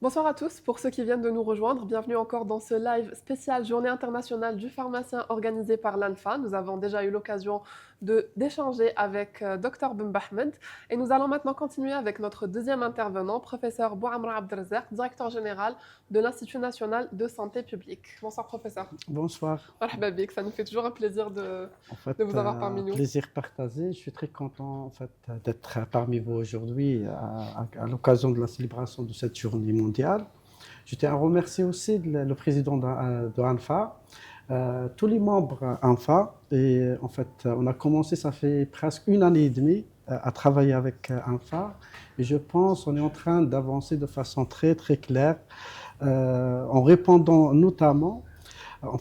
Bonsoir à tous, pour ceux qui viennent de nous rejoindre, bienvenue encore dans ce live spécial Journée internationale du pharmacien organisé par l'ANFA. Nous avons déjà eu l'occasion d'échanger avec Dr Bemba Ahmed et nous allons maintenant continuer avec notre deuxième intervenant, professeur Bouamra Abdelrazak, directeur général de l'Institut national de santé publique. Bonsoir professeur. Bonsoir. Marhaba bik, ça nous fait toujours un plaisir En fait, de vous avoir parmi nous. plaisir partagé. Je suis très content d'être parmi vous aujourd'hui à l'occasion de la célébration de cette journée mondiale. Je tiens à remercier aussi le président de ANFA, tous les membres ANFA. Et en fait, on a commencé, ça fait presque une année et demie à travailler avec ANFA. Et je pense qu'on est en train d'avancer de façon très, très claire en répondant notamment à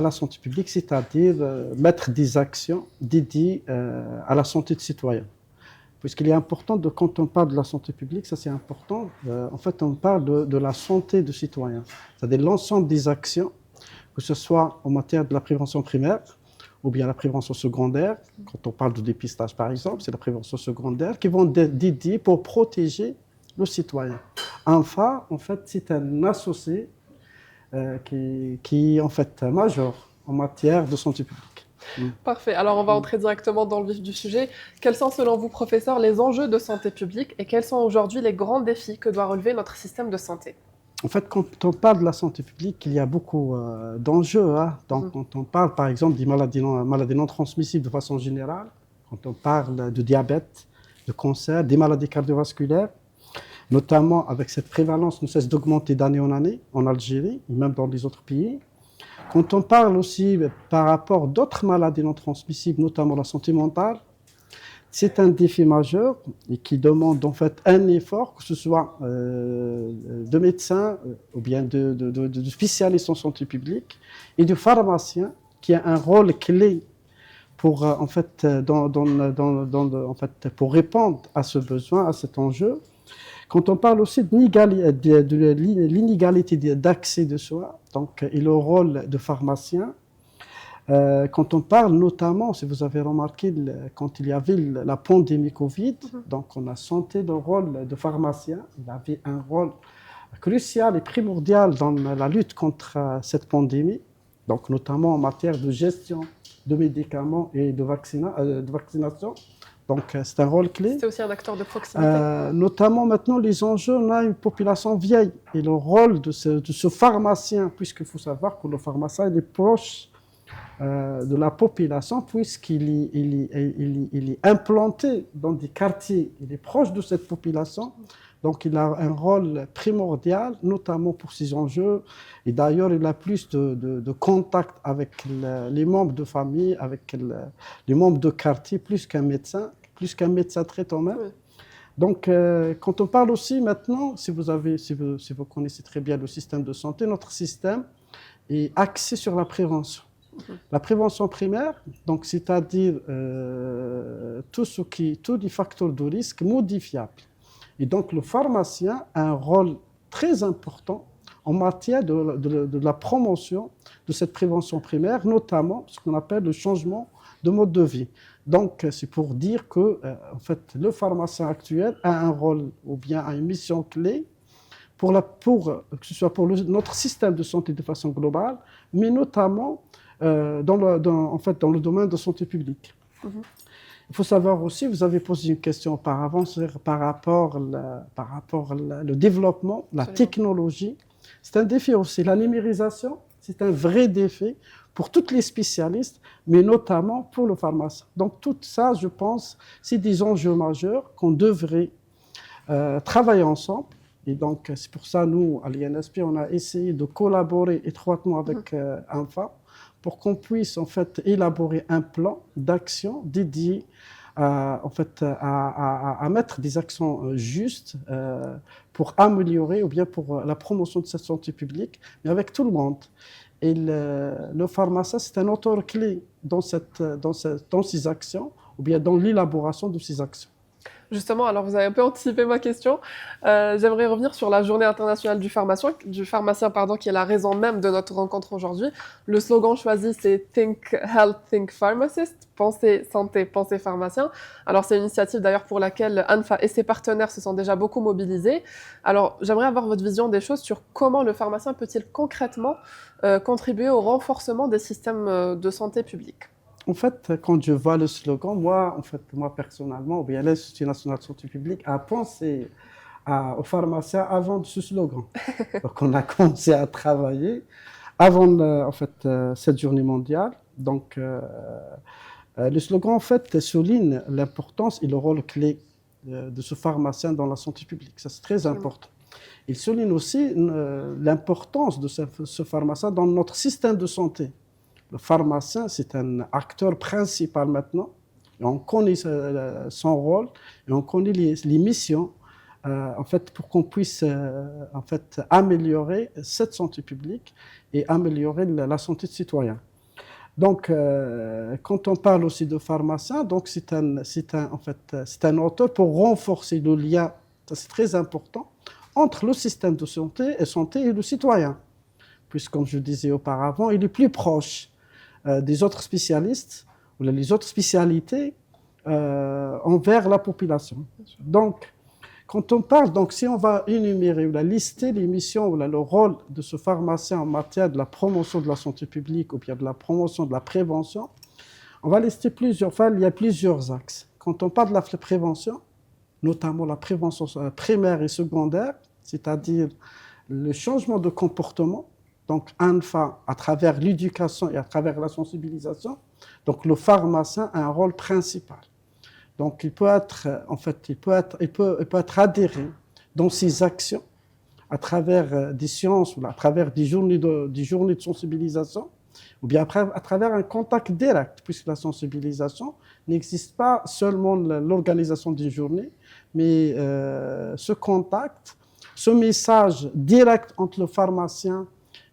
la santé publique, c'est-à-dire mettre des actions dédiées à la santé de citoyens. Puisqu'il est important, quand on parle de la santé publique, ça c'est important, on parle de la santé de citoyens. C'est-à-dire l'ensemble des actions, que ce soit en matière de la prévention primaire ou bien la prévention secondaire. Quand on parle de dépistage par exemple, c'est la prévention secondaire, qui vont être dédiées pour protéger le citoyen. ANFA, en fait, c'est un associé qui est en fait majeur en matière de santé publique. Parfait. Alors, on va entrer directement dans le vif du sujet. Quels sont, selon vous, professeur, les enjeux de santé publique et quels sont aujourd'hui les grands défis que doit relever notre système de santé? En fait, quand on parle de la santé publique, il y a beaucoup d'enjeux. Donc, quand on parle, par exemple, des maladies non transmissibles de façon générale, quand on parle de diabète, de cancer, des maladies cardiovasculaires, notamment avec cette prévalence ne cesse d'augmenter d'année en année en Algérie et même dans les autres pays. Quand on parle aussi par rapport à d'autres maladies non transmissibles, notamment la santé mentale, c'est un défi majeur et qui demande en fait un effort, que ce soit de médecins ou bien de spécialistes en santé publique et de pharmaciens qui a un rôle clé pour pour répondre à ce besoin, à cet enjeu. Quand on parle aussi de l'inégalité d'accès de soins, donc, et le rôle de pharmacien, quand on parle notamment, si vous avez remarqué, quand il y avait la pandémie Covid, donc on a senti le rôle de pharmacien, il avait un rôle crucial et primordial dans la lutte contre cette pandémie, donc notamment en matière de gestion de médicaments et de vaccination. Donc, c'est un rôle clé. C'est aussi un acteur de proximité. Notamment maintenant, les enjeux, on a une population vieille. Et le rôle de ce pharmacien, puisqu'il faut savoir que le pharmacien il est proche de la population, puisqu'il est implanté dans des quartiers, il est proche de cette population. Donc, il a un rôle primordial, notamment pour ces enjeux. Et d'ailleurs, il a plus de contact avec les membres de famille, avec les membres de quartier, plus qu'un médecin traitant même. Oui. Donc, quand on parle aussi maintenant, si vous connaissez très bien le système de santé, notre système est axé sur la prévention. La prévention primaire, donc c'est-à-dire tous les facteurs de risque modifiables. Et donc, le pharmacien a un rôle très important en matière de la promotion de cette prévention primaire, notamment ce qu'on appelle le changement de mode de vie. Donc, c'est pour dire que en fait, le pharmacien actuel a un rôle ou bien a une mission clé que ce soit pour notre système de santé de façon globale, mais notamment dans le domaine de santé publique. Il faut savoir aussi, vous avez posé une question auparavant par rapport au développement, la technologie. C'est un défi aussi. La numérisation, c'est un vrai défi pour tous les spécialistes, mais notamment pour le pharmacien. Donc tout ça, je pense, c'est des enjeux majeurs qu'on devrait travailler ensemble. Et donc c'est pour ça, nous, à l'INSP, on a essayé de collaborer étroitement avec ANFA pour qu'on puisse en fait élaborer un plan d'action dédié à mettre des actions justes pour améliorer ou bien pour la promotion de cette santé publique, mais avec tout le monde. Et le pharmacien, c'est un auteur clé dans ces actions ou bien dans l'élaboration de ces actions. Justement, alors vous avez un peu anticipé ma question. J'aimerais revenir sur la journée internationale du pharmacien, pardon, qui est la raison même de notre rencontre aujourd'hui. Le slogan choisi, c'est Think Health, Think Pharmacist, pensez santé, pensez pharmacien. Alors c'est une initiative d'ailleurs pour laquelle ANFA et ses partenaires se sont déjà beaucoup mobilisés. Alors j'aimerais avoir votre vision des choses sur comment le pharmacien peut-il concrètement contribuer au renforcement des systèmes de santé publique. En fait, quand je vois le slogan, moi personnellement, ou bien l'Institut national de santé publique a pensé aux pharmaciens avant ce slogan. Donc, on a commencé à travailler avant cette journée mondiale. Donc, le slogan, en fait, souligne l'importance et le rôle clé de ce pharmacien dans la santé publique. Ça, c'est très important. Il souligne aussi l'importance de ce pharmacien dans notre système de santé. Le pharmacien, c'est un acteur principal maintenant. Et on connaît son rôle et on connaît les missions en fait, pour qu'on puisse en fait, améliorer cette santé publique et améliorer la santé de citoyens. Donc, quand on parle aussi de pharmacien, donc c'est un auteur pour renforcer le lien, ça c'est très important, entre le système de santé et le citoyen. Puisque, comme je disais auparavant, il est plus proche des autres spécialistes ou les autres spécialités envers la population. Donc, quand on parle, donc si on va énumérer ou lister les missions ou le rôle de ce pharmacien en matière de la promotion de la santé publique ou bien de la promotion de la prévention, on va lister il y a plusieurs axes. Quand on parle de la prévention, notamment la prévention primaire et secondaire, c'est-à-dire le changement de comportement, donc ANFA à travers l'éducation et à travers la sensibilisation, donc le pharmacien a un rôle principal. Donc, il peut être adhéré dans ses actions à travers des séances ou à travers des journées de sensibilisation ou bien à travers un contact direct, puisque la sensibilisation n'existe pas seulement l'organisation d'une journée, mais ce contact, ce message direct entre le pharmacien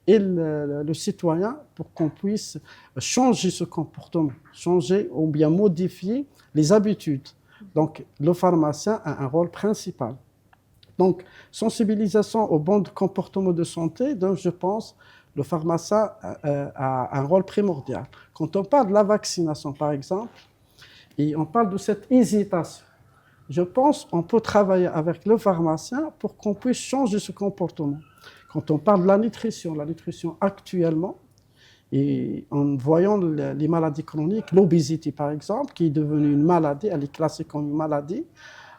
et le citoyen pour qu'on puisse changer ce comportement, changer ou bien modifier les habitudes. Donc, le pharmacien a un rôle principal. Donc, sensibilisation au bon comportement de santé, donc je pense le pharmacien a un rôle primordial. Quand on parle de la vaccination, par exemple, et on parle de cette hésitation, je pense qu'on peut travailler avec le pharmacien pour qu'on puisse changer ce comportement. Quand on parle de la nutrition actuellement, et en voyant les maladies chroniques, l'obésité par exemple, qui est devenue une maladie, elle est classée comme une maladie,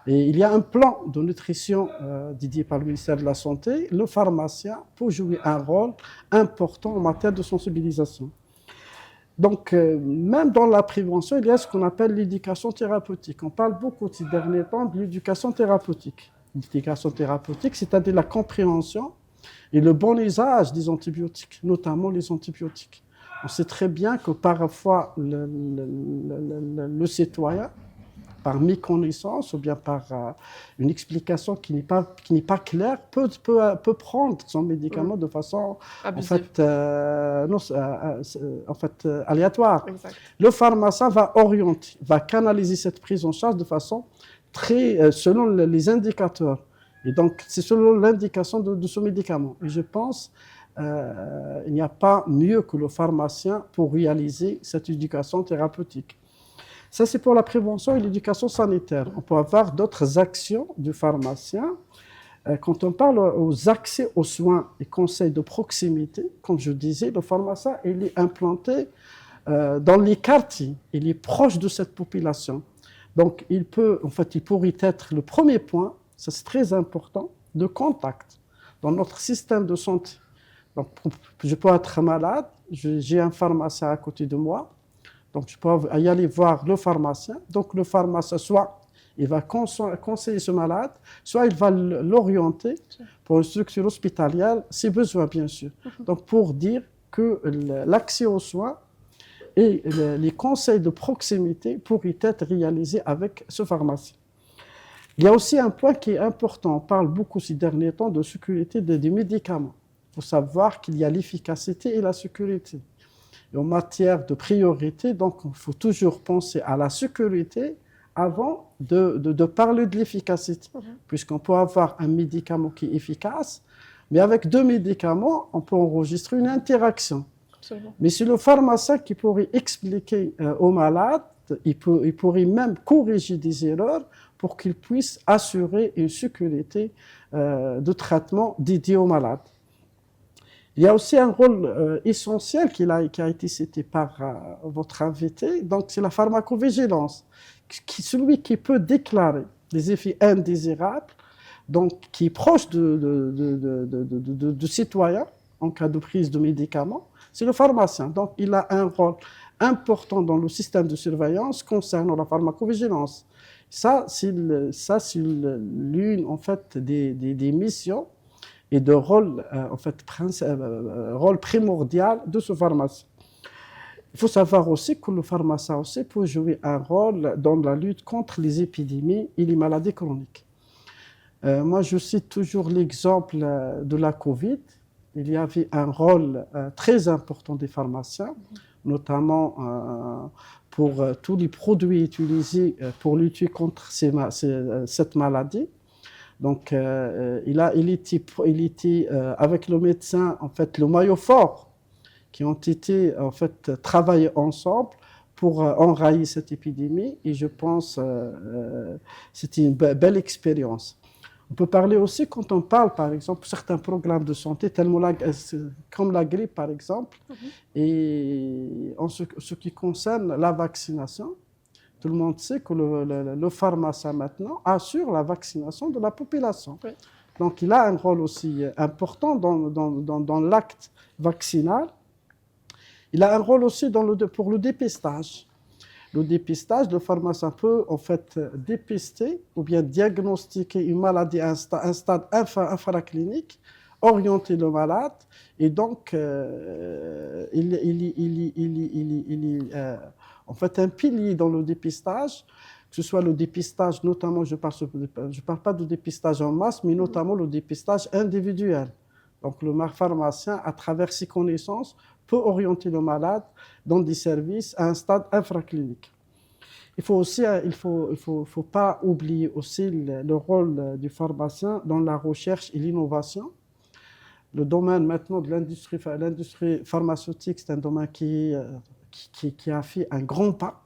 et il y a un plan de nutrition dédié par le ministère de la Santé. Le pharmacien peut jouer un rôle important en matière de sensibilisation. Donc, même dans la prévention, il y a ce qu'on appelle l'éducation thérapeutique. On parle beaucoup ces derniers temps de l'éducation thérapeutique. L'éducation thérapeutique, c'est-à-dire la compréhension et le bon usage des antibiotiques, notamment les antibiotiques. On sait très bien que parfois le citoyen, par méconnaissance ou bien par une explication qui n'est pas claire, peut prendre son médicament de façon aléatoire. Exact. Le pharmacien va orienter, va canaliser cette prise en charge de façon selon les indicateurs. Et donc, c'est selon l'indication de ce médicament. Et je pense qu'il n'y a pas mieux que le pharmacien pour réaliser cette éducation thérapeutique. Ça, c'est pour la prévention et l'éducation sanitaire. On peut avoir d'autres actions du pharmacien. Quand on parle aux accès aux soins et conseils de proximité, comme je disais, le pharmacien il est implanté dans les quartiers. Il est proche de cette population. Donc, il pourrait être le premier point, ça c'est très important, de contact dans notre système de santé. Donc, je peux être malade, j'ai un pharmacien à côté de moi, donc je peux y aller voir le pharmacien. Donc, le pharmacien, soit il va conseiller ce malade, soit il va l'orienter pour une structure hospitalière, si besoin, bien sûr. Donc, pour dire que l'accès aux soins et les conseils de proximité pourraient être réalisés avec ce pharmacien. Il y a aussi un point qui est important. On parle beaucoup ces derniers temps de sécurité des médicaments. Il faut savoir qu'il y a l'efficacité et la sécurité. Et en matière de priorité, donc, il faut toujours penser à la sécurité avant de parler de l'efficacité, puisqu'on peut avoir un médicament qui est efficace, mais avec deux médicaments, on peut enregistrer une interaction. Absolument. Mais c'est le pharmacien qui pourrait expliquer au malade, il pourrait même corriger des erreurs pour qu'il puisse assurer une sécurité de traitement dédié au malade. Il y a aussi un rôle essentiel qui a été cité par votre invité, donc c'est la pharmacovigilance. Celui qui peut déclarer des effets indésirables, donc qui est proche de citoyens en cas de prise de médicaments, c'est le pharmacien. Donc il a un rôle important dans le système de surveillance concernant la pharmacovigilance. Ça, c'est l'une en fait des missions et de rôle rôle primordial de ce pharmacien. Il faut savoir aussi que le pharmacien aussi peut jouer un rôle dans la lutte contre les épidémies et les maladies chroniques. Moi, je cite toujours l'exemple de la Covid. Il y avait un rôle très important des pharmaciens, notamment pour tous les produits utilisés pour lutter contre cette maladie. Donc, il était avec le médecin, en fait, le maillot fort, qui ont été en fait travaillés ensemble pour enrayer cette épidémie. Et je pense que c'était une belle expérience. On peut parler aussi, quand on parle, par exemple, de certains programmes de santé, comme la grippe, par exemple, et en ce qui concerne la vaccination, tout le monde sait que le pharmacien, maintenant, assure la vaccination de la population. Oui. Donc, il a un rôle aussi important dans l'acte vaccinal. Il a un rôle aussi pour le dépistage. Le dépistage, le pharmacien peut en fait dépister ou bien diagnostiquer une maladie à un stade infraclinique, orienter le malade, et donc il est en fait un pilier dans le dépistage, que ce soit le dépistage, notamment, je ne parle pas de dépistage en masse, mais notamment le dépistage individuel. Donc le pharmacien, à travers ses connaissances, peut orienter le malade dans des services à un stade infraclinique. Il faut pas oublier aussi le rôle du pharmacien dans la recherche et l'innovation. Le domaine maintenant de l'industrie pharmaceutique, c'est un domaine qui a fait un grand pas,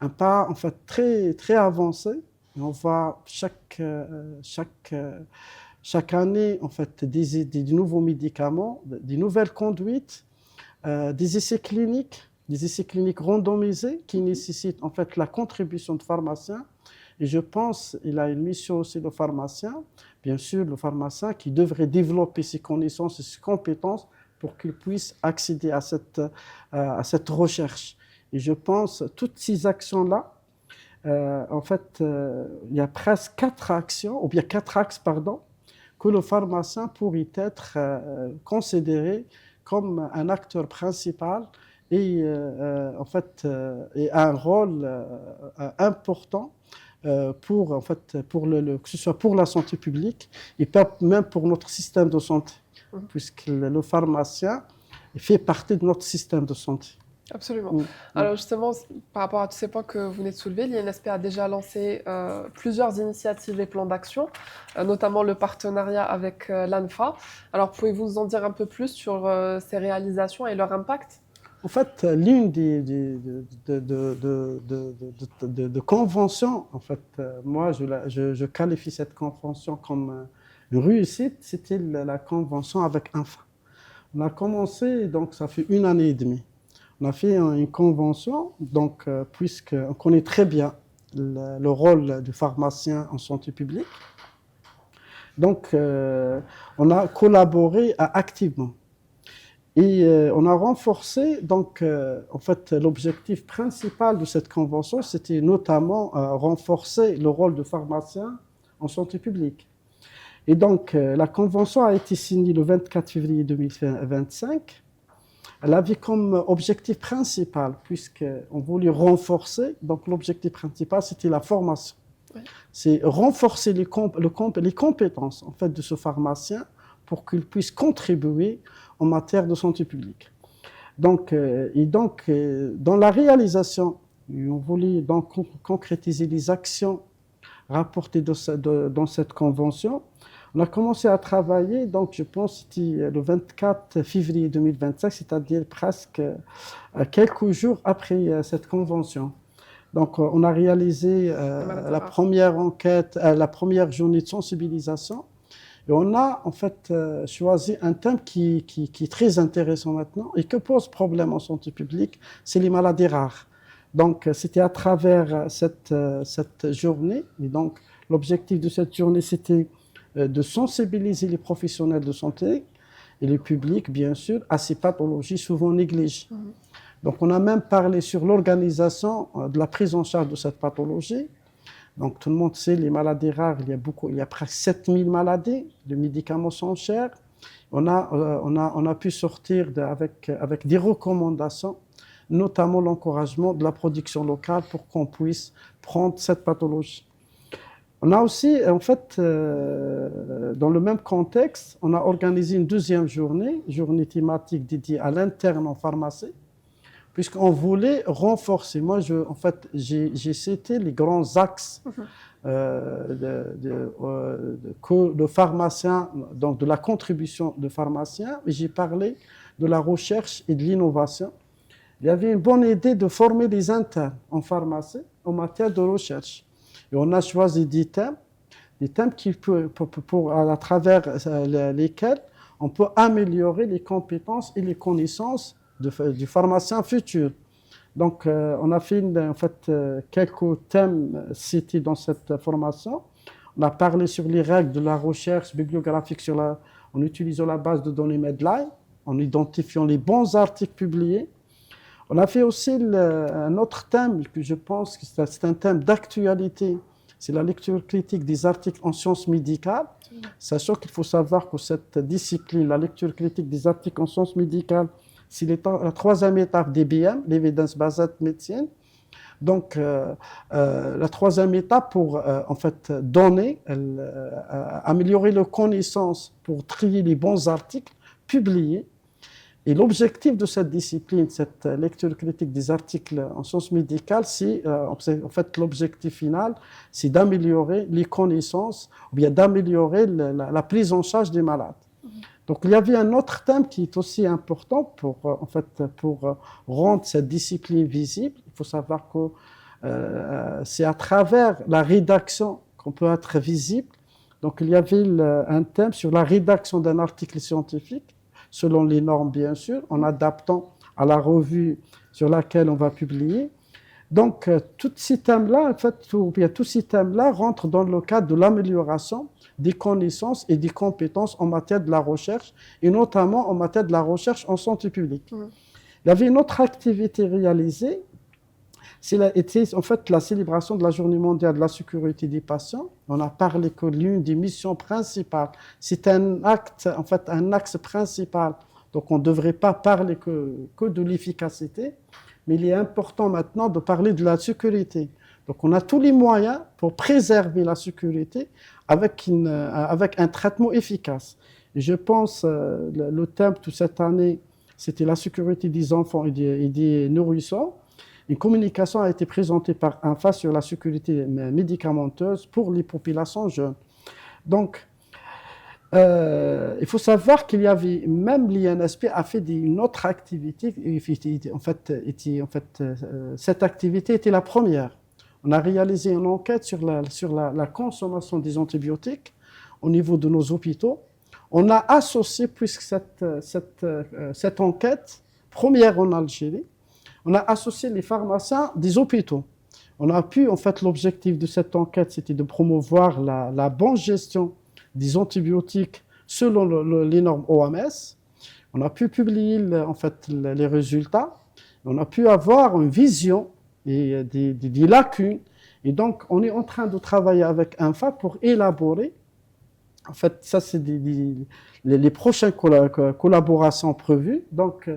un pas en fait très, très avancé. Et on voit chaque année en fait des nouveaux médicaments, des nouvelles conduites, des essais cliniques randomisés qui nécessitent en fait la contribution de pharmaciens. Et je pense qu'il a une mission aussi, le pharmacien, bien sûr le pharmacien qui devrait développer ses connaissances et ses compétences pour qu'il puisse accéder à cette recherche. Et je pense que toutes ces actions-là, en fait, il y a presque 4 axes, que le pharmacien pourrait être considéré comme un acteur principal et en fait et a un rôle important pour que ce soit pour la santé publique et même pour notre système de santé, puisque le pharmacien fait partie de notre système de santé. Absolument. Alors justement, par rapport à tous ces points que vous venez de soulever, l'INSP a déjà lancé plusieurs initiatives et plans d'action, notamment le partenariat avec l'ANFA. Alors pouvez-vous nous en dire un peu plus sur ces réalisations et leur impact ? En fait, l'une des conventions, en fait, moi je qualifie cette convention comme une réussite, c'était la convention avec ANFA. On a commencé, donc ça fait 1 année et demie. On a fait une convention, donc, puisqu'on connaît très bien le rôle du pharmacien en santé publique. Donc, on a collaboré activement. Et on a renforcé, donc, en fait, l'objectif principal de cette convention, c'était notamment renforcer le rôle du pharmacien en santé publique. Et donc, la convention a été signée le 24 février 2025. Elle avait comme objectif principal, puisqu'on voulait renforcer, donc l'objectif principal, c'était la formation. Ouais. C'est renforcer les compétences en fait, de ce pharmacien pour qu'il puisse contribuer en matière de santé publique. Donc, dans la réalisation Et on voulait donc concrétiser les actions rapportées dans cette convention. On a commencé à travailler, donc je pense que c'était le 24 février 2025, c'est-à-dire presque quelques jours après cette convention. Donc on a réalisé la première enquête, la première journée de sensibilisation. Et on a en fait choisi un thème qui est très intéressant maintenant et qui pose problème en santé publique, c'est les maladies rares. Donc c'était à travers cette journée, et donc l'objectif de cette journée c'était de sensibiliser les professionnels de santé et le public bien sûr à ces pathologies souvent négligées. Donc on a même parlé sur l'organisation de la prise en charge de cette pathologie. Donc tout le monde sait, les maladies rares, il y a presque 7000 maladies, les médicaments sont chers. On a pu sortir avec des recommandations, notamment l'encouragement de la production locale pour qu'on puisse prendre cette pathologie. On a aussi, en fait, dans le même contexte, on a organisé une deuxième journée thématique dédiée à l'interne en pharmacie, puisqu'on voulait renforcer. Moi, j'ai cité les grands axes de pharmaciens, donc de la contribution de pharmaciens, et j'ai parlé de la recherche et de l'innovation. Il y avait une bonne idée de former des internes en pharmacie en matière de recherche. Et on a choisi des thèmes à travers lesquels on peut améliorer les compétences et les connaissances du pharmacien futur. Donc, on a fait quelques thèmes cités dans cette formation. On a parlé sur les règles de la recherche bibliographique en utilisant la base de données Medline, en identifiant les bons articles publiés. On a fait aussi un autre thème que je pense que c'est un thème d'actualité. C'est la lecture critique des articles en sciences médicales, sachant qu'il faut savoir que cette discipline, la lecture critique des articles en sciences médicales, c'est la troisième étape d'EBM, l'Evidence Based Medicine. Donc, la troisième étape pour améliorer les connaissances, pour trier les bons articles publiés. Et l'objectif de cette discipline, cette lecture critique des articles en sciences médicales, c'est l'objectif final, c'est d'améliorer les connaissances, ou bien d'améliorer la prise en charge des malades. Donc il y avait un autre thème qui est aussi important pour rendre cette discipline visible. Il faut savoir que c'est à travers la rédaction qu'on peut être visible. Donc il y avait un thème sur la rédaction d'un article scientifique, selon les normes bien sûr, en adaptant à la revue sur laquelle on va publier. Donc tous ces thèmes-là, tous ces thèmes-là rentrent dans le cadre de l'amélioration des connaissances et des compétences en matière de la recherche, et notamment en matière de la recherche en santé publique. Il y avait une autre activité réalisée, c'était en fait la célébration de la Journée mondiale de la sécurité des patients. On a parlé que l'une des missions principales, c'est un axe principal. Donc on ne devrait pas parler que de l'efficacité, mais il est important maintenant de parler de la sécurité. Donc on a tous les moyens pour préserver la sécurité avec un traitement efficace. Et je pense le thème de cette année, c'était la sécurité des enfants et des nourrissons. Une communication a été présentée par ANFA sur la sécurité médicamenteuse pour les populations jeunes. Donc, il faut savoir qu'il y avait, même l'INSP a fait une autre activité. Cette activité était la première. On a réalisé une enquête sur la consommation des antibiotiques au niveau de nos hôpitaux. On a associé, puisque cette enquête, première en Algérie, on a associé les pharmaciens des hôpitaux. On a pu, l'objectif de cette enquête, c'était de promouvoir la bonne gestion des antibiotiques selon les normes OMS. On a pu publier les résultats. On a pu avoir une vision des lacunes. Et donc, on est en train de travailler avec ANFA pour élaborer. Ça, c'est les prochaines collaborations prévues. Donc,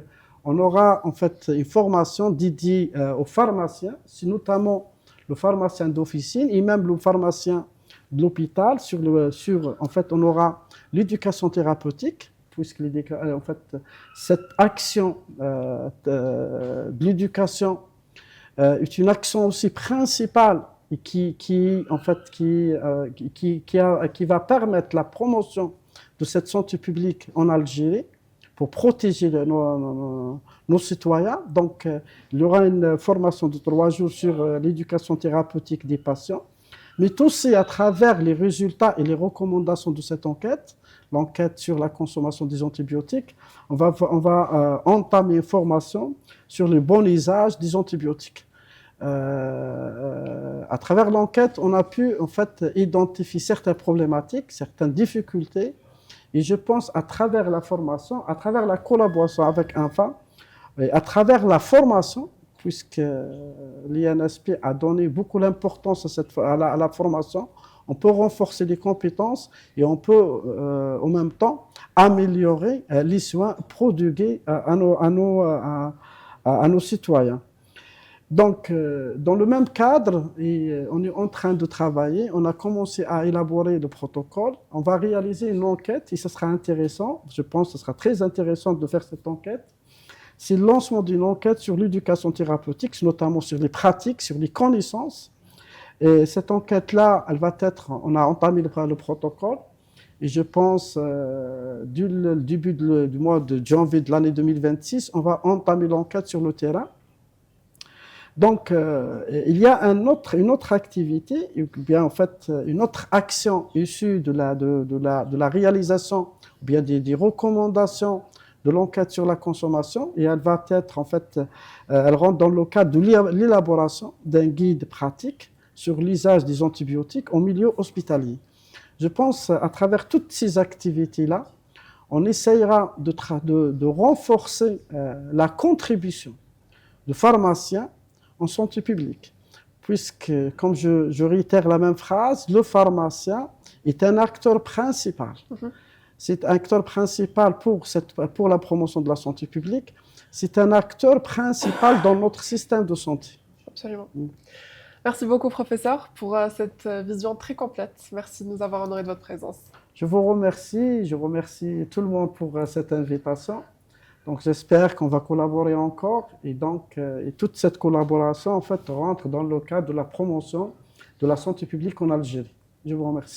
on aura une formation dédiée aux pharmaciens, c'est notamment le pharmacien d'officine et même le pharmacien de l'hôpital. On aura l'éducation thérapeutique, puisque cette action de l'éducation est une action aussi principale et en fait, qui va permettre la promotion de cette santé publique en Algérie pour protéger nos citoyens. Donc, il y aura une formation de 3 jours sur l'éducation thérapeutique des patients, mais aussi à travers les résultats et les recommandations de cette enquête, l'enquête sur la consommation des antibiotiques, on va entamer une formation sur le bon usage des antibiotiques. À travers l'enquête, on a pu en fait identifier certaines problématiques, certaines difficultés, et je pense à travers la formation, à travers la collaboration avec ANFA, et à travers la formation, puisque l'INSP a donné beaucoup d'importance à la formation, on peut renforcer les compétences et on peut en même temps améliorer les soins prodigués à nos citoyens. Donc, dans le même cadre, on est en train de travailler, on a commencé à élaborer le protocole, on va réaliser une enquête et ce sera intéressant, je pense que ce sera très intéressant de faire cette enquête. C'est le lancement d'une enquête sur l'éducation thérapeutique, notamment sur les pratiques, sur les connaissances. Et cette enquête-là, on a entamé le protocole et je pense dès le début du mois de janvier de l'année 2026, on va entamer l'enquête sur le terrain. Donc, il y a une autre activité, ou bien en fait une autre action issue de la réalisation, ou bien des recommandations de l'enquête sur la consommation, et elle va être en fait, elle rentre dans le cadre de l'élaboration d'un guide pratique sur l'usage des antibiotiques en milieu hospitalier. Je pense à travers toutes ces activités-là, on essayera de renforcer la contribution de pharmaciens en santé publique, puisque, comme je réitère la même phrase, le pharmacien est un acteur principal. C'est un acteur principal pour la promotion de la santé publique. C'est un acteur principal dans notre système de santé. Absolument. Merci beaucoup, professeur, pour cette vision très complète. Merci de nous avoir honoré de votre présence. Je vous remercie. Je remercie tout le monde pour cette invitation. Donc, j'espère qu'on va collaborer encore. Et donc, toute cette collaboration, en fait, rentre dans le cadre de la promotion de la santé publique en Algérie. Je vous remercie.